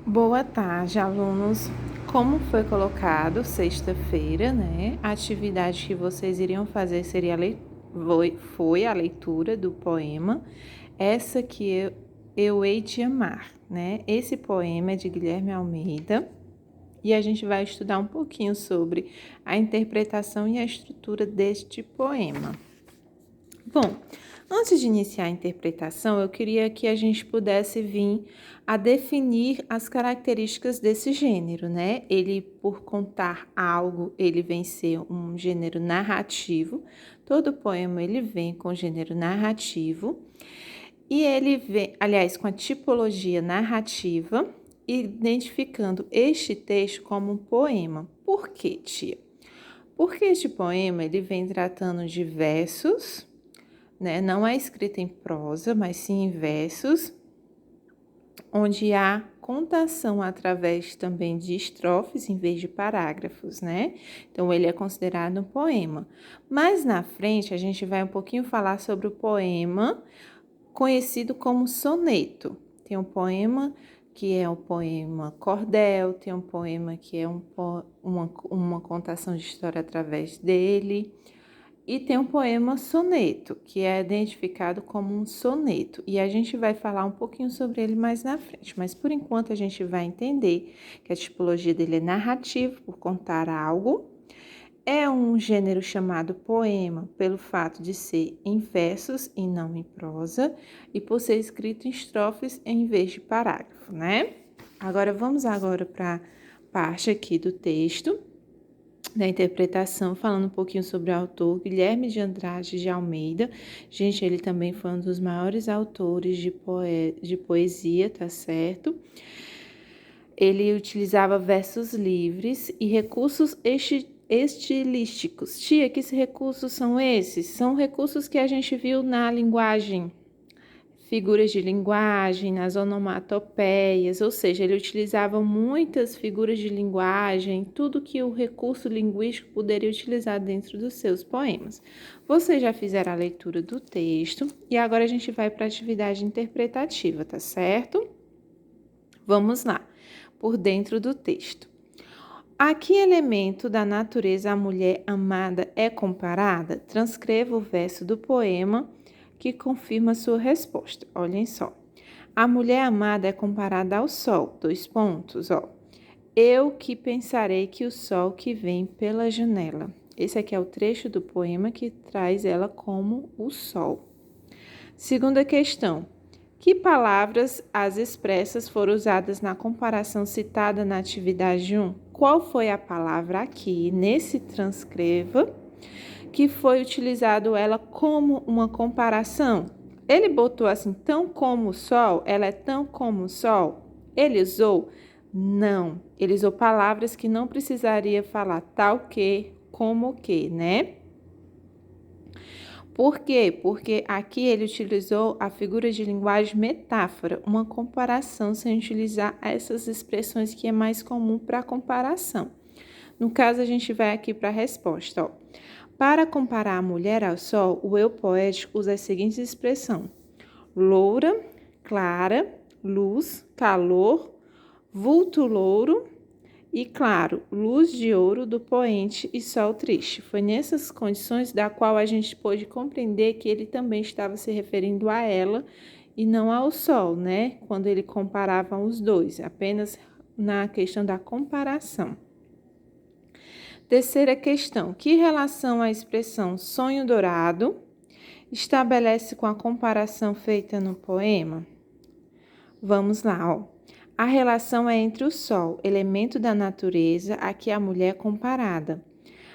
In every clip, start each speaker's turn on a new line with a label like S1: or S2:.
S1: Boa tarde, alunos. Como foi colocado sexta-feira, né? A atividade que vocês iriam fazer seria foi a leitura do poema Essa que eu hei de amar, né? Esse poema é de Guilherme Almeida e a gente vai estudar um pouquinho sobre a interpretação e a estrutura deste poema. Bom, antes de iniciar a interpretação, eu queria que a gente pudesse vir a definir as características desse gênero, né? Ele, por contar algo, ele vem ser um gênero narrativo. Todo poema ele vem com gênero narrativo e ele vem, aliás, com a tipologia narrativa, identificando este texto como um poema. Por quê, tia? Porque este poema ele vem tratando de versos, né? Não é escrita em prosa, mas sim em versos, onde há contação através também de estrofes em vez de parágrafos, né? Então, ele é considerado um poema. Mas na frente, a gente vai um pouquinho falar sobre o poema conhecido como soneto. Tem um poema que é o poema cordel, tem um poema que é uma contação de história através dele, e tem um poema soneto, que é identificado como um soneto. E a gente vai falar um pouquinho sobre ele mais na frente. Mas, por enquanto, a gente vai entender que a tipologia dele é narrativo, por contar algo. É um gênero chamado poema, pelo fato de ser em versos e não em prosa. E por ser escrito em estrofes em vez de parágrafo, né? Vamos para a parte aqui do texto da interpretação, falando um pouquinho sobre o autor Guilherme de Andrade de Almeida. Gente, ele também foi um dos maiores autores de poesia, tá certo? Ele utilizava versos livres e recursos estilísticos. Tia, que recursos são esses? São recursos que a gente viu na linguagem, figuras de linguagem, nas onomatopeias, ou seja, ele utilizava muitas figuras de linguagem, tudo que o recurso linguístico poderia utilizar dentro dos seus poemas. Vocês já fizeram a leitura do texto e agora a gente vai para a atividade interpretativa, tá certo? Vamos lá, por dentro do texto. A que elemento da natureza a mulher amada é comparada? Transcreva o verso do poema que confirma sua resposta. Olhem só. A mulher amada é comparada ao sol. Dois pontos, ó. Eu que pensarei que o sol que vem pela janela. Esse aqui é o trecho do poema que traz ela como o sol. Segunda questão. Que palavras as expressas foram usadas na comparação citada na atividade 1? Qual foi a palavra aqui, nesse transcreva, que foi utilizado ela como uma comparação? Ele botou assim, tão como o sol, ela é tão como o sol? Ele usou? Não. Ele usou palavras que não precisaria falar tal que, como que, né? Por quê? Porque aqui ele utilizou a figura de linguagem metáfora, uma comparação sem utilizar essas expressões que é mais comum para comparação. No caso, a gente vai aqui para a resposta. Ó. Para comparar a mulher ao sol, o eu poético usa as seguintes expressões: loura, clara, luz, calor, vulto louro e, claro, luz de ouro do poente e sol triste. Foi nessas condições da qual a gente pôde compreender que ele também estava se referindo a ela e não ao sol, né? Quando ele comparava os dois, apenas na questão da comparação. Terceira questão. Que relação a expressão sonho dourado estabelece com a comparação feita no poema? Vamos lá, ó. A relação é entre o sol, elemento da natureza a que a mulher é comparada.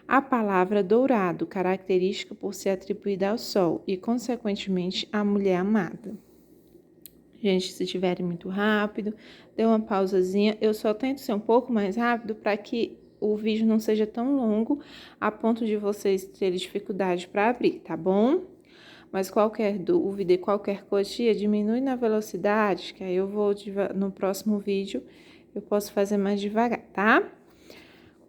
S1: A palavra dourado, característica por ser atribuída ao sol e, consequentemente, à mulher amada. Gente, se estiverem muito rápido, dê uma pausazinha. Eu só tento ser um pouco mais rápido para que o vídeo não seja tão longo a ponto de vocês terem dificuldade para abrir, tá bom? Mas qualquer dúvida e qualquer coisa, diminui na velocidade, que aí eu vou no próximo vídeo, eu posso fazer mais devagar, tá?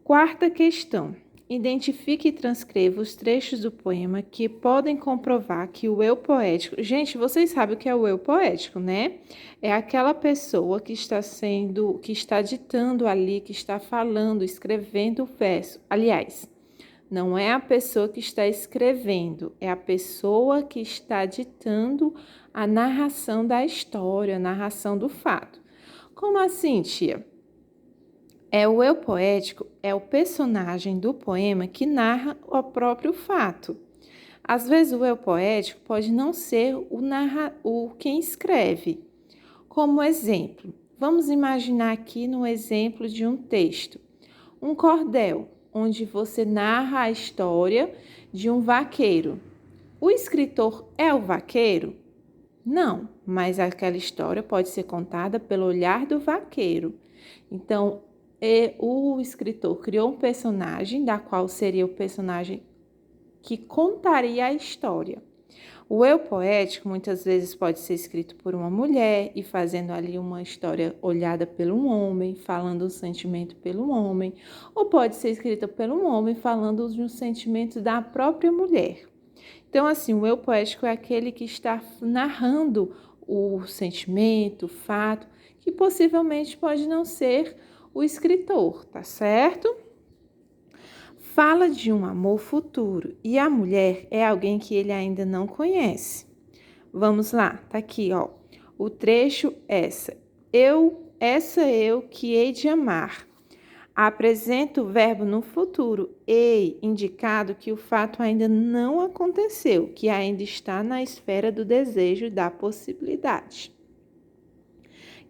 S1: Quarta questão. Identifique e transcreva os trechos do poema que podem comprovar que o eu poético... Gente, vocês sabem o que é o eu poético, né? É aquela pessoa que está ditando ali, que está falando, escrevendo o verso. Aliás, não é a pessoa que está escrevendo, é a pessoa que está ditando a narração da história, a narração do fato. Como assim, tia? O eu poético é o personagem do poema que narra o próprio fato. Às vezes o eu poético pode não ser o quem escreve. Como exemplo, vamos imaginar aqui no exemplo de um texto, um cordel, onde você narra a história de um vaqueiro. O escritor é o vaqueiro? Não, mas aquela história pode ser contada pelo olhar do vaqueiro. Então, o escritor criou um personagem, da qual seria o personagem que contaria a história. O eu poético muitas vezes pode ser escrito por uma mulher e fazendo ali uma história olhada pelo um homem, falando um sentimento pelo homem, ou pode ser escrita por um homem falando de um sentimento da própria mulher. Então, assim, o eu poético é aquele que está narrando o sentimento, o fato, que possivelmente pode não ser o escritor, tá certo? Fala de um amor futuro e a mulher é alguém que ele ainda não conhece. Vamos lá, tá aqui, ó. O trecho essa eu que hei de amar. Apresenta o verbo no futuro, ei, indicado que o fato ainda não aconteceu, que ainda está na esfera do desejo e da possibilidade.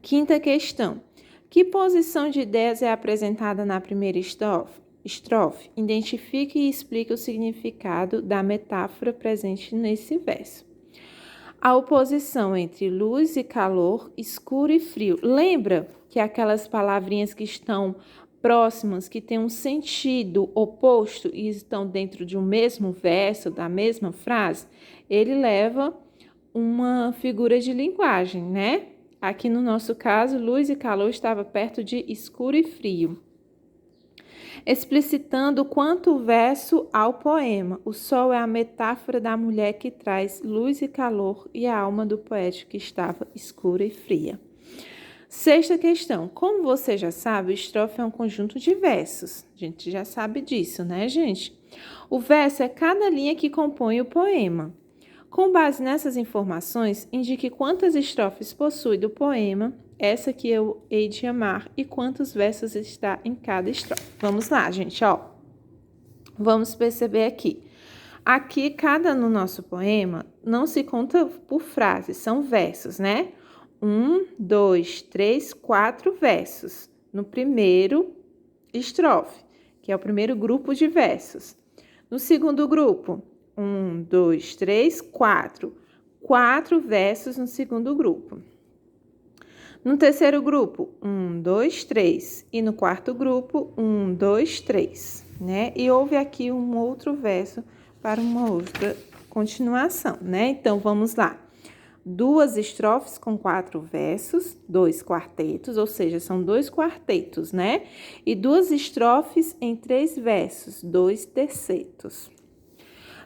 S1: Quinta questão. Que posição de ideias é apresentada na primeira estrofe? Identifique e explique o significado da metáfora presente nesse verso. A oposição entre luz e calor, escuro e frio. Lembra que aquelas palavrinhas que estão próximas, que têm um sentido oposto e estão dentro de um mesmo verso, da mesma frase? Ele leva uma figura de linguagem, né? Aqui no nosso caso, luz e calor estava perto de escuro e frio. Explicitando quanto o verso ao poema. O sol é a metáfora da mulher que traz luz e calor e a alma do poeta que estava escura e fria. Sexta questão. Como você já sabe, o estrofe é um conjunto de versos. A gente já sabe disso, né, gente? O verso é cada linha que compõe o poema. Com base nessas informações, indique quantas estrofes possui do poema, essa que eu hei de amar, e quantos versos está em cada estrofe. Vamos lá, gente, ó. Vamos perceber aqui. Aqui, no nosso poema, não se conta por frases, são versos, né? 1, 2, 3, 4 versos no primeiro estrofe, que é o primeiro grupo de versos. No segundo grupo, 1, 2, 3, 4. 4 versos no segundo grupo. No terceiro grupo, 1, 2, 3. E no quarto grupo, 1, 2, 3. Né? E houve aqui um outro verso para uma outra continuação, né? Então, vamos lá. 2 estrofes com 4 versos, 2 quartetos, ou seja, são 2 quartetos, né? E 2 estrofes em 3 versos, 2 tercetos.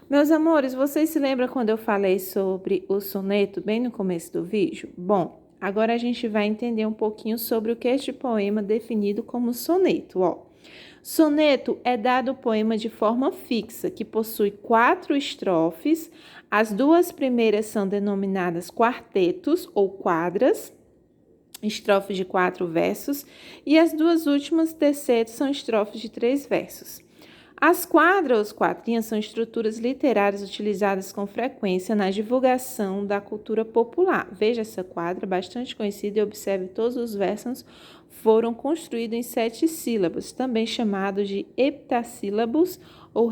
S1: Meus amores, vocês se lembram quando eu falei sobre o soneto bem no começo do vídeo? Bom, agora a gente vai entender um pouquinho sobre o que é este poema definido como soneto, ó. Soneto é dado o poema de forma fixa, que possui 4 estrofes. As 2 primeiras são denominadas quartetos ou quadras, estrofes de 4 versos, e as 2 últimas, tercetos, são estrofes de 3 versos. As quadras ou quadrinhas são estruturas literárias utilizadas com frequência na divulgação da cultura popular. Veja essa quadra, bastante conhecida, e observe todos os versos foram construídos em 7 sílabas, também chamados de heptassílabos ou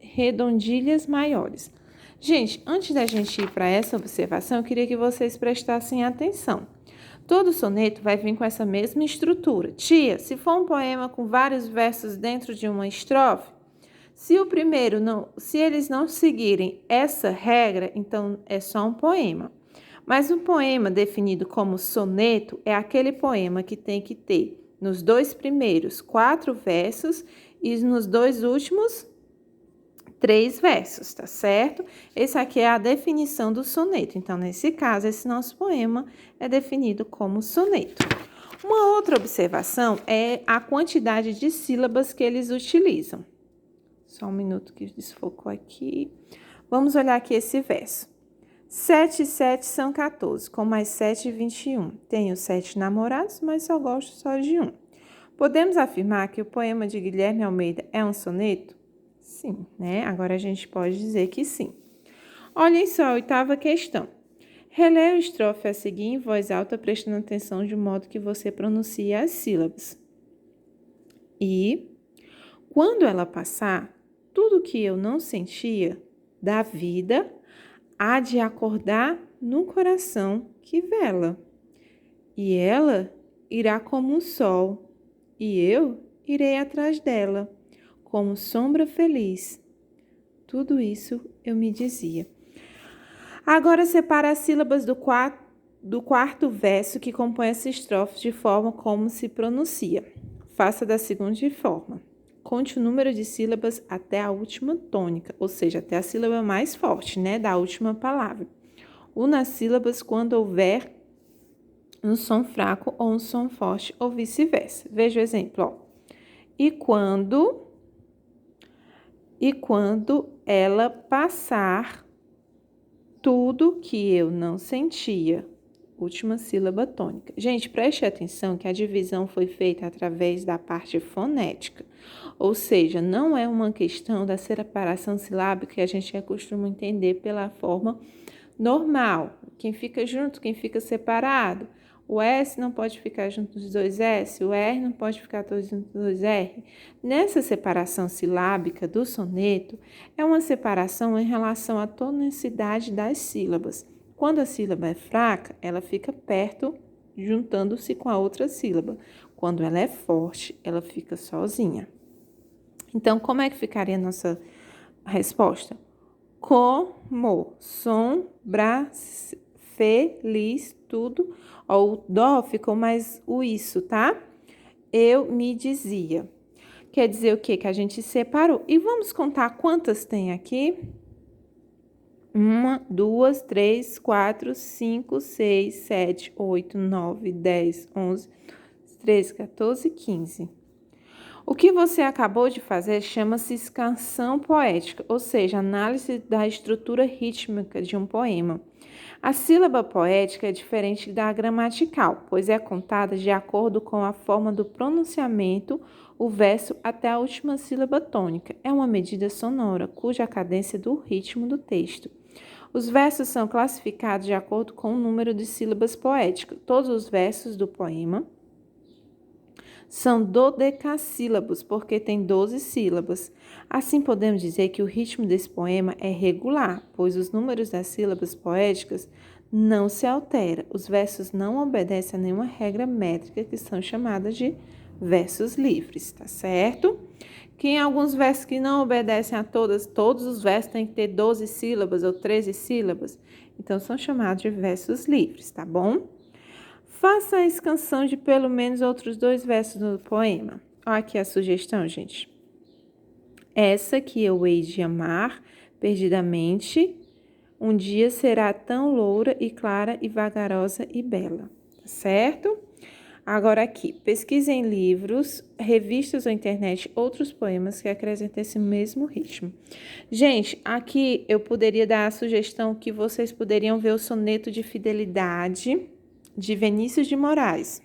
S1: redondilhas maiores. Gente, antes da gente ir para essa observação, eu queria que vocês prestassem atenção. Todo soneto vai vir com essa mesma estrutura. Tia, se for um poema com vários versos dentro de uma estrofe, se eles não seguirem essa regra, então é só um poema. Mas um poema definido como soneto é aquele poema que tem que ter nos 2 primeiros 4 versos e nos 2 últimos 3 versos, tá certo? Esse aqui é a definição do soneto. Então, nesse caso, esse nosso poema é definido como soneto. Uma outra observação é a quantidade de sílabas que eles utilizam. Só um minuto que desfocou aqui. Vamos olhar aqui esse verso. 7 e 7 são 14, com mais 7, 21. Tenho 7 namorados, mas só gosto só de um. Podemos afirmar que o poema de Guilherme Almeida é um soneto? Sim, né? Agora a gente pode dizer que sim. Olhem só a 8ª questão. Releia a estrofe a seguir em voz alta, prestando atenção de modo que você pronuncie as sílabas. E, quando ela passar, tudo que eu não sentia da vida há de acordar no coração que vela. E ela irá como um sol, e eu irei atrás dela, como sombra feliz. Tudo isso eu me dizia. Agora separa as sílabas do quarto verso que compõe essa estrofe de forma como se pronuncia. Faça da seguinte forma. Conte o número de sílabas até a última tônica, ou seja, até a sílaba mais forte, né, da última palavra. Una as sílabas quando houver um som fraco ou um som forte, ou vice-versa. Veja o exemplo, ó. E quando ela passar, tudo que eu não sentia. Última sílaba tônica. Gente, preste atenção que a divisão foi feita através da parte fonética. Ou seja, não é uma questão da separação silábica que a gente costuma entender pela forma normal. Quem fica junto, quem fica separado. O S não pode ficar junto dos 2 S, o R não pode ficar junto dos 2 R. Nessa separação silábica do soneto, é uma separação em relação à tonicidade das sílabas. Quando a sílaba é fraca, ela fica perto, juntando-se com a outra sílaba. Quando ela é forte, ela fica sozinha. Então, como é que ficaria a nossa resposta? Como, sombra, feliz, tudo. Ó, o dó ficou mais o isso, tá? Eu me dizia. Quer dizer o quê? Que a gente separou. E vamos contar quantas tem aqui? 1, 2, 3, 4, 5, 6, 7, 8, 9, 10, 11, 13, 14, 15. O que você acabou de fazer chama-se escansão poética, ou seja, análise da estrutura rítmica de um poema. A sílaba poética é diferente da gramatical, pois é contada de acordo com a forma do pronunciamento, o verso até a última sílaba tônica. É uma medida sonora, cuja cadência é do ritmo do texto. Os versos são classificados de acordo com o número de sílabas poéticas. Todos os versos do poema são dodecassílabos, porque tem 12 sílabas. Assim, podemos dizer que o ritmo desse poema é regular, pois os números das sílabas poéticas não se alteram. Os versos não obedecem a nenhuma regra métrica, que são chamadas de versos livres, tá certo? Que em alguns versos que não obedecem a todos os versos têm que ter 12 sílabas ou 13 sílabas, então são chamados de versos livres, tá bom? Faça a escansão de pelo menos outros 2 versos do poema. Olha aqui a sugestão, gente. Essa que eu hei de amar perdidamente, um dia será tão loura e clara e vagarosa e bela, tá certo? Agora aqui, pesquise em livros, revistas ou internet outros poemas que acrescentem esse mesmo ritmo. Gente, aqui eu poderia dar a sugestão que vocês poderiam ver o soneto de fidelidade de Vinícius de Moraes.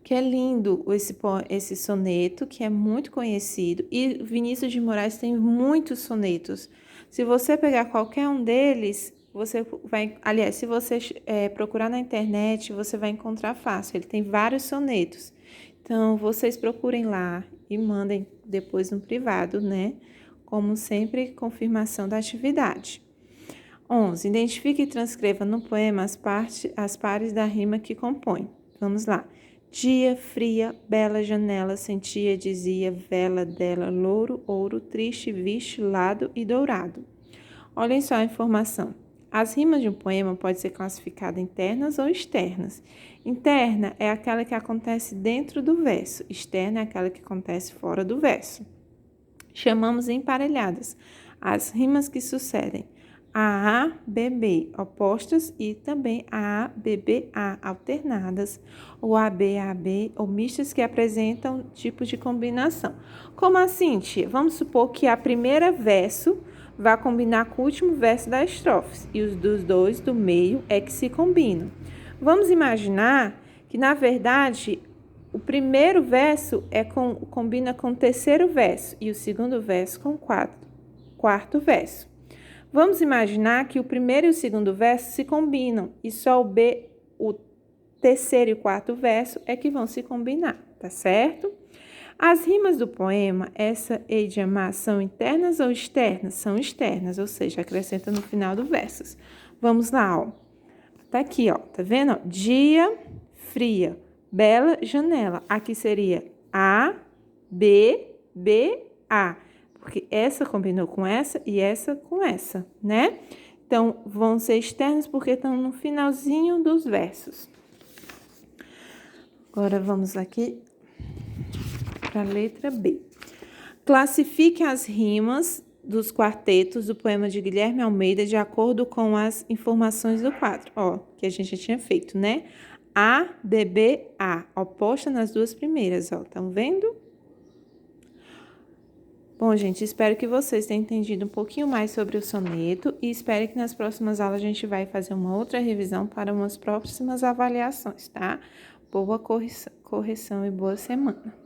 S1: Que é lindo esse soneto, que é muito conhecido. E Vinícius de Moraes tem muitos sonetos. Se você pegar qualquer um deles, você vai... Aliás, se você procurar na internet, você vai encontrar fácil. Ele tem vários sonetos. Então, vocês procurem lá e mandem depois no privado, né? Como sempre, confirmação da atividade. 11. Identifique e transcreva no poema as pares da rima que compõe. Vamos lá. Dia, fria, bela janela, sentia, dizia, vela dela, louro, ouro, triste, vixe, lado e dourado. Olhem só a informação. As rimas de um poema podem ser classificadas internas ou externas. Interna é aquela que acontece dentro do verso, externa é aquela que acontece fora do verso. Chamamos emparelhadas as rimas que sucedem a, B, B, opostas, e também a, B, B, A, alternadas, ou A, B, ou mistas que apresentam tipos de combinação. Como assim, tia? Vamos supor que a primeira verso vai combinar com o último verso da estrofe, e os dos dois do meio é que se combinam. Vamos imaginar que, na verdade, o primeiro verso combina com o terceiro verso, e o segundo verso com o quarto verso. Vamos imaginar que o primeiro e o segundo verso se combinam e só o terceiro e o quarto verso é que vão se combinar, tá certo? As rimas do poema, essa e de amar, são internas ou externas? São externas, ou seja, acrescenta no final do verso. Vamos lá, ó. Tá aqui, ó, tá vendo? Dia, fria, bela janela. Aqui seria A, B, B, A. Porque essa combinou com essa e essa com essa, né? Então, vão ser externos porque estão no finalzinho dos versos. Agora, vamos aqui para a letra B. Classifique as rimas dos quartetos do poema de Guilherme Almeida de acordo com as informações do quadro. Ó, que a gente já tinha feito, né? A, B, B, A. Oposta nas duas primeiras, ó. Estão vendo? Bom, gente, espero que vocês tenham entendido um pouquinho mais sobre o soneto e espero que nas próximas aulas a gente vai fazer uma outra revisão para umas próximas avaliações, tá? Boa correção e boa semana.